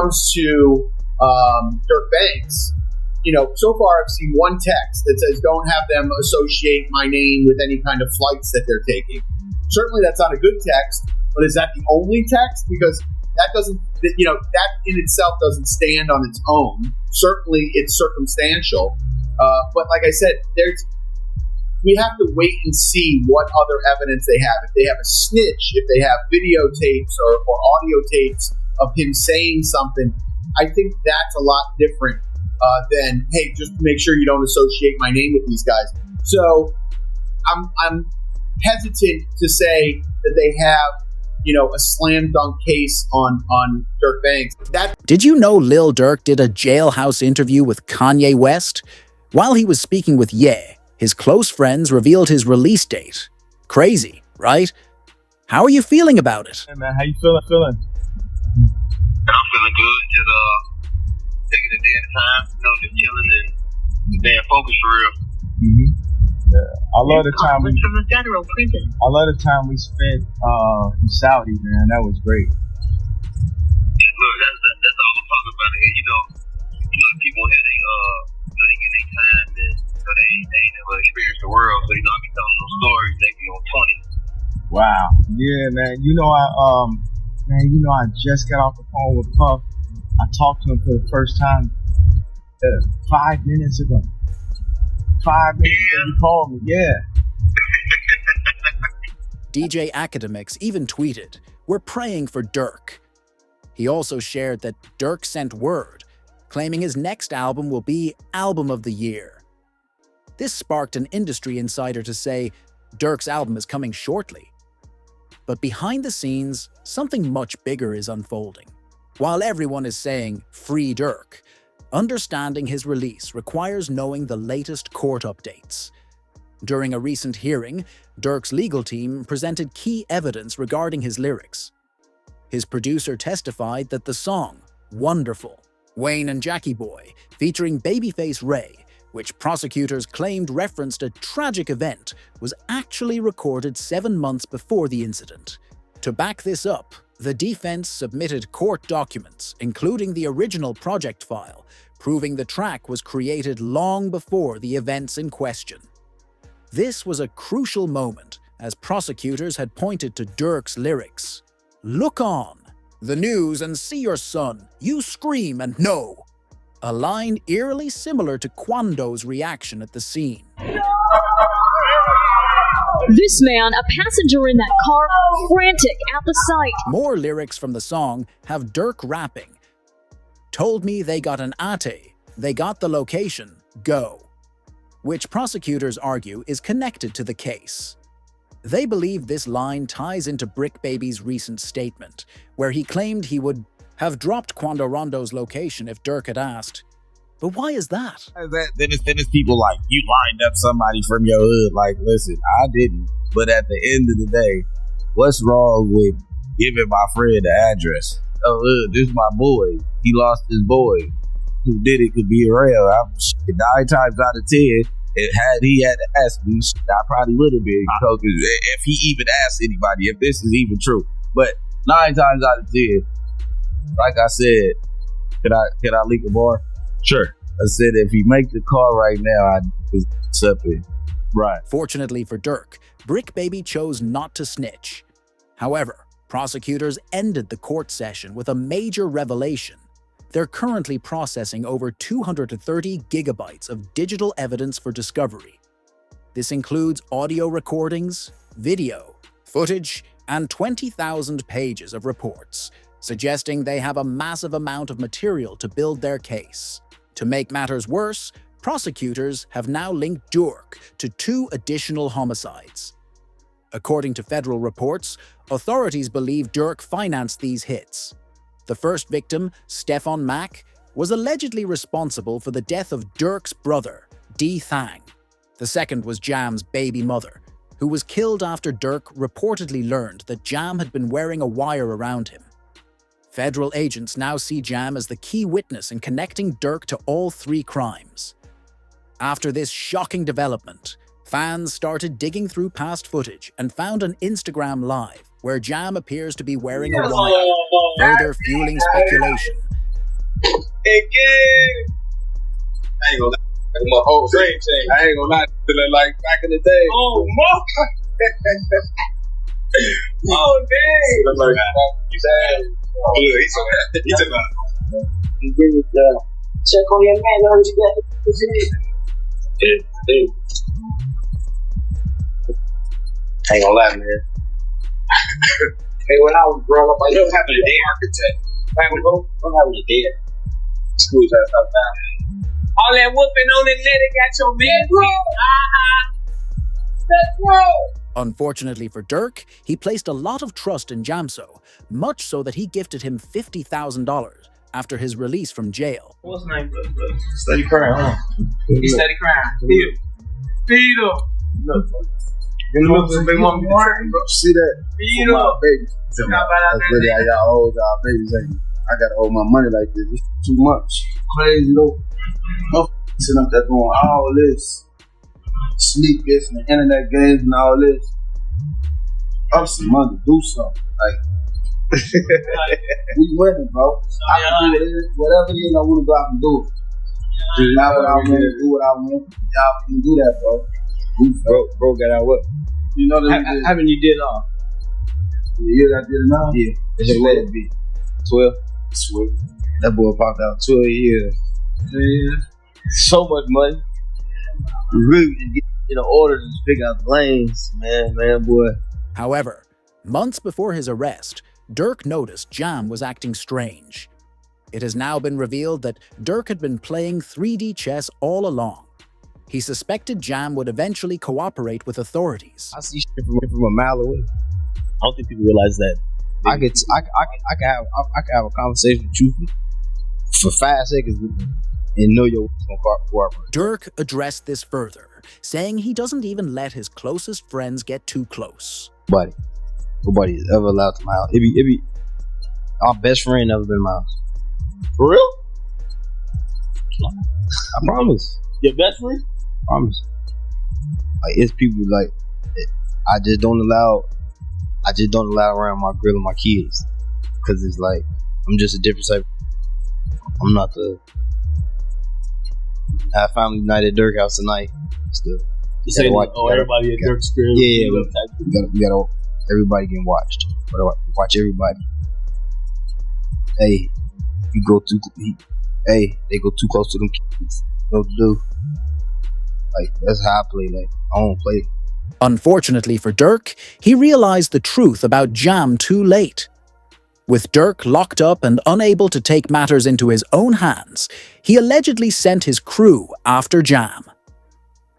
comes to Dirk Banks, so far I've seen one text that says, don't have them associate my name with any kind of flights that they're taking. Certainly that's not a good text, but is that the only text? Because that doesn't, that in itself doesn't stand on its own. Certainly it's circumstantial. But like I said, we have to wait and see what other evidence they have. If they have a snitch, if they have videotapes or audio tapes of him saying something, I think that's a lot different than, hey, just make sure you don't associate my name with these guys. So I'm hesitant to say that they have, a slam dunk case on Dirk Banks. Did you know Lil Durk did a jailhouse interview with Kanye West? While he was speaking with Ye, his close friends revealed his release date. Crazy, right? How are you feeling about it? Hey man, how you feeling? I'm feeling good. Just taking a day at a time, just chilling and staying focused for real. Yeah. I love the time we from the federal prison. I love the time we spent in Saudi, man. That was great. Yeah, look, that's all I'm talking about here. People here they get their time and they ain't never experienced the world. So I be telling those stories, they be on 20. Wow. Yeah, man. I just got off the phone with Puff. I talked to him for the first time 5 minutes ago. 5 minutes ago, he called me. Yeah. DJ Academics even tweeted, "We're praying for Durk." He also shared that Durk sent word, claiming his next album will be Album of the Year. This sparked an industry insider to say Durk's album is coming shortly. But behind the scenes, something much bigger is unfolding. While everyone is saying, "Free Durk," understanding his release requires knowing the latest court updates. During a recent hearing, Durk's legal team presented key evidence regarding his lyrics. His producer testified that the song, Wonderful, Wayne and Jackie Boy, featuring Babyface Ray, which prosecutors claimed referenced a tragic event, was actually recorded 7 months before the incident. To back this up, the defense submitted court documents, including the original project file, proving the track was created long before the events in question. This was a crucial moment, as prosecutors had pointed to Durk's lyrics. "Look on the news and see your son. You scream and know." A line eerily similar to Kwando's reaction at the scene. This man, a passenger in that car, frantic at the sight. More lyrics from the song have Durk rapping. "Told me they got an ate, they got the location, go," which prosecutors argue is connected to the case. They believe this line ties into Brick Baby's recent statement, where he claimed he would have dropped Quando Rondo's location if Durk had asked. But why is that? Then it's people like, you lined up somebody from your hood. Like, listen, I didn't. But at the end of the day, what's wrong with giving my friend the address? Oh, this is my boy. He lost his boy. Who did it could be real. 9 times out of 10, he had to ask me, I probably would have been. If he even asked anybody, if this is even true. But 9 times out of 10, like I said, can I leak a bar? Sure. I said, if he make the call right now, I'd accept it. Right. Fortunately for Durk, Brick Baby chose not to snitch. However, prosecutors ended the court session with a major revelation. They're currently processing over 230 gigabytes of digital evidence for discovery. This includes audio recordings, video, footage, and 20,000 pages of reports, suggesting they have a massive amount of material to build their case. To make matters worse, prosecutors have now linked Durk to 2 additional homicides. According to federal reports, authorities believe Durk financed these hits. The first victim, Stefan Mack, was allegedly responsible for the death of Durk's brother, D. Thang. The second was Jam's baby mother, who was killed after Durk reportedly learned that Jam had been wearing a wire around him. Federal agents now see Jam as the key witness in connecting Durk to all 3 crimes. After this shocking development, fans started digging through past footage and found an Instagram Live where Jam appears to be wearing a wire, further fueling speculation Again. I ain't gonna lie. My whole frame changed. I ain't gonna lie. Feeling like back in the day. Oh, fuck. Oh, dang. Look like he's sad. Oh, look, he's so happy. He's about check on your man. Know what you got? Yeah. I ain't gonna lie, man. Hey, when I was growing up, I was having a day architect. I'm having a day. School trying to stop down. All that whooping on the net, it got your man. Let's go. Unfortunately for Durk, he placed a lot of trust in Jamso, much so that he gifted him $50,000 after his release from jail. What's his name, brother? Steady crying, huh? He steady crying. Feed him. Look, big mama. see that? Feed him. Baby. That's really how y'all hold y'all babies. Like, I gotta hold my money like this. It's too much. Crazy though. I'm sitting up there doing all this. Sneak this and the internet games and all this. Up some money, do something. Like, we winning, bro. I can do it. Whatever it is I want to go out and do it. Do what I want, do what I want. Y'all can do that, bro. Bro got out what? You know that Haven't you did all? the years I did it now? Yeah. Just let it be. 12. Sweet. That boy popped out 12 years. Yeah. So much money. We really get in order to figure out the lanes, man, boy. However, months before his arrest, Durk noticed Jam was acting strange. It has now been revealed that Durk had been playing 3D chess all along. He suspected Jam would eventually cooperate with authorities. I see shit from a mile away. I don't think people realize that. I could have a conversation with you for 5 seconds and know you're gonna cooperate. Durk addressed this further, saying he doesn't even let his closest friends get too close. Nobody is ever allowed to my house. It be our best friend never been in my house. For real? I promise. Your best friend? Promise. Like, it's people like I just don't allow around my girl and my kids, because it's like I'm just a different type. I'm not the have family night at Durk house tonight. Still, You say everybody at Durk's crib. Yeah, we gotta everybody getting watched. Watch everybody. Hey, they go too close to them kids. You know what to do? Like, that's how I play. Like, I don't play. Unfortunately for Durk, he realized the truth about Jam too late. With Durk locked up and unable to take matters into his own hands, he allegedly sent his crew after Jam.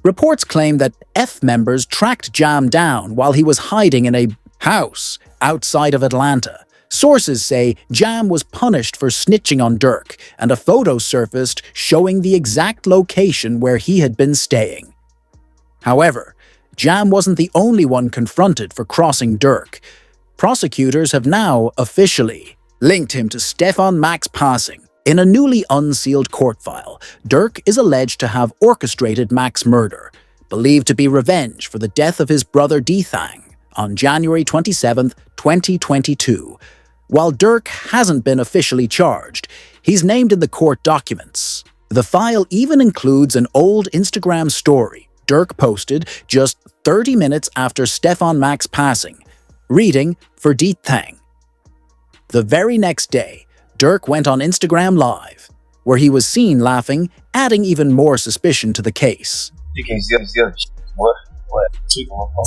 Reports claim that F members tracked Jam down while he was hiding in a house outside of Atlanta. Sources say Jam was punished for snitching on Durk, and a photo surfaced showing the exact location where he had been staying. However, Jam wasn't the only one confronted for crossing Durk. Prosecutors have now officially linked him to Stefan Max Passing. In a newly unsealed court file, Durk is alleged to have orchestrated Mac's murder, believed to be revenge for the death of his brother Dethang on January 27, 2022. While Durk hasn't been officially charged, he's named in the court documents. The file even includes an old Instagram story Durk posted just 30 minutes after Stefan Mac's passing, reading for Dethang. The very next day, Durk went on Instagram Live, where he was seen laughing, adding even more suspicion to the case. You can't see other shit. What? Tweet on my phone.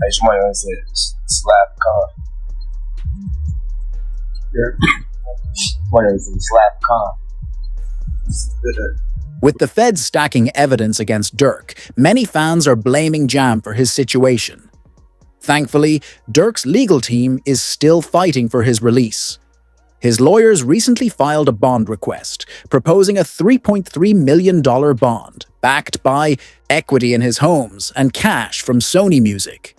Hey, somebody else said slap car. Somebody else said slap car. With the feds stacking evidence against Durk, many fans are blaming Jam for his situation. Thankfully, Durk's legal team is still fighting for his release. His lawyers recently filed a bond request, proposing a $3.3 million bond, backed by equity in his homes and cash from Sony Music.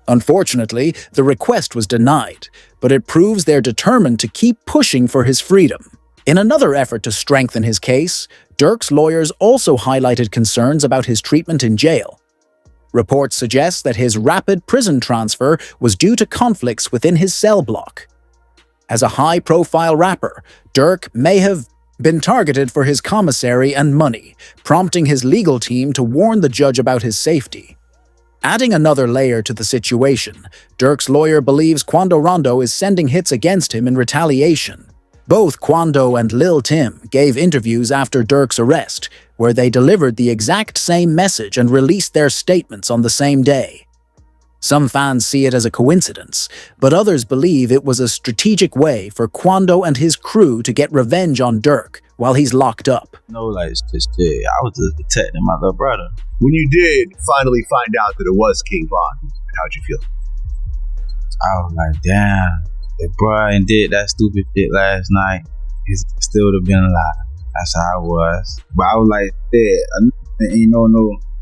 Unfortunately, the request was denied, but it proves they're determined to keep pushing for his freedom. In another effort to strengthen his case, Durk's lawyers also highlighted concerns about his treatment in jail. Reports suggest that his rapid prison transfer was due to conflicts within his cell block. As a high-profile rapper, Durk may have been targeted for his commissary and money, prompting his legal team to warn the judge about his safety. Adding another layer to the situation, Durk's lawyer believes Quando Rondo is sending hits against him in retaliation. Both Quando and Lil Tim gave interviews after Durk's arrest, where they delivered the exact same message and released their statements on the same day. Some fans see it as a coincidence, but others believe it was a strategic way for Quando and his crew to get revenge on Durk while he's locked up. No, like, it's just shit. I was just protecting my little brother. When you did finally find out that it was King Von, how'd you feel? I was like, damn, if Brian did that stupid shit last night, he still would have been alive. That's how I was. But I was like, yeah, I ain't no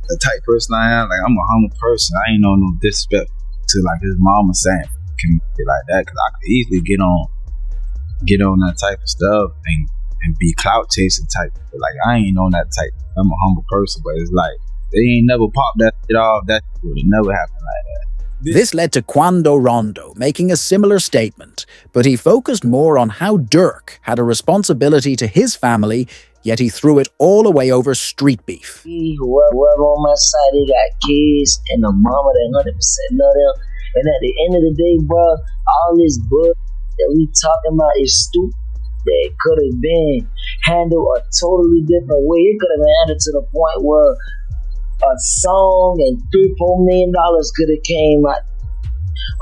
the type person I am. Like, I'm a humble person. I ain't no disrespect to like his mama saying community like that, because I could easily get on that type of stuff and be clout chasing type. But like, I ain't on that type. I'm a humble person, but it's like they ain't never popped that shit off. That shit would have never happened like that. This led to Quando Rondo making a similar statement, but he focused more on how Durk had a responsibility to his family, yet he threw it all away over street beef. Whoever on my side, they got kids and a mama that 100% love them. And at the end of the day, bro, all this bull that we talking about is stupid. That could have been handled a totally different way. It could have been handled to the point where a song and $3-4 million could have came out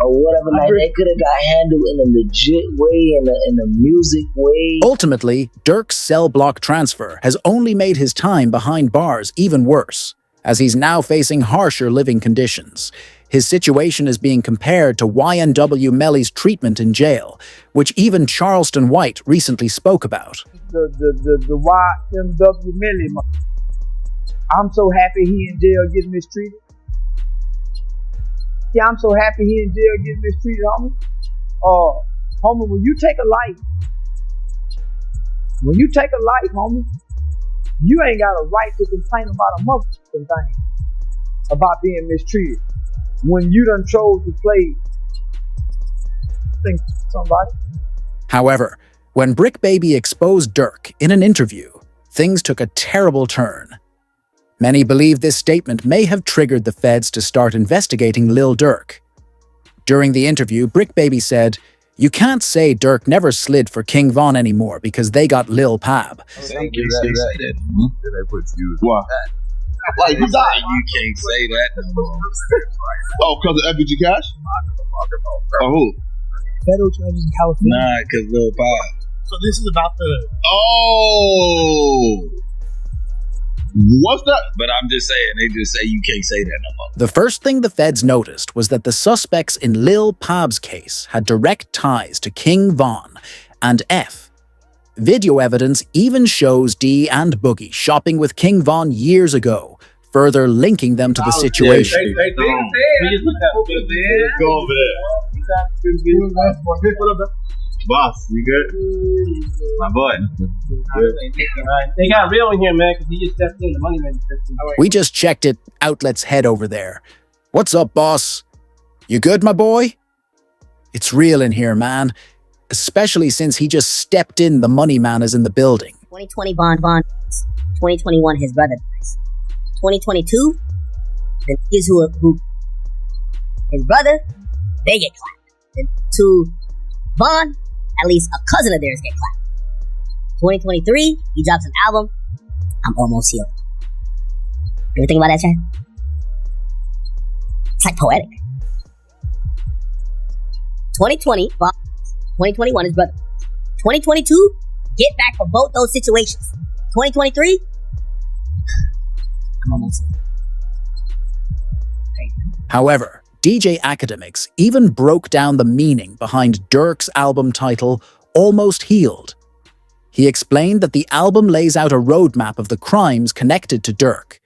or whatever. Like they could have got handled in a legit way, in a music way. Ultimately, Durk's cell block transfer has only made his time behind bars even worse, as he's now facing harsher living conditions. His situation is being compared to YNW Melly's treatment in jail, which even Charleston White recently spoke about. The YNW Melly, I'm so happy he in jail getting mistreated. Yeah, I'm so happy he in jail getting mistreated, homie. Homie, when you take a life, homie, you ain't got a right to complain about a motherfucking thing about being mistreated. When you done chose to play, think somebody. However, when Brick Baby exposed Durk in an interview, things took a terrible turn. Many believe this statement may have triggered the feds to start investigating Lil Durk. During the interview, Brick Baby said, "You can't say Durk never slid for King Von anymore because they got Lil Pab." Thank you. They put you. What? Like, you died. You can't say that no more. Oh, because of FBG Cash? Oh, who? Federal charges in California. Nah, because Lil Pab. So this is about the... Oh! What's that? But I'm just saying, they just say you can't say that no more. The first thing the feds noticed was that the suspects in Lil Pab's case had direct ties to King Von and F. Video evidence even shows D and Boogie shopping with King Von years ago, further linking them to the situation. Go over there. Boss, you good? My boy. They got real in here, man, because he just stepped in. The money man stepped in. We just checked it. Outlet's head over there. What's up, boss? You good, my boy? It's real in here, man. Especially since he just stepped in. The money man is in the building. 2020 Von. 2021 his brother dies. 2022 the niggas who his brother, they get clapped. And to Von, at least a cousin of theirs get clapped. 2023 he drops an album. I'm almost healed. You ever think about that, Chad? It's like poetic. 2020 Von. 2021 his brother. 2022, get back for both those situations. 2023, I'm almost there. However, DJ Academics even broke down the meaning behind Durk's album title, Almost Healed. He explained that the album lays out a roadmap of the crimes connected to Durk,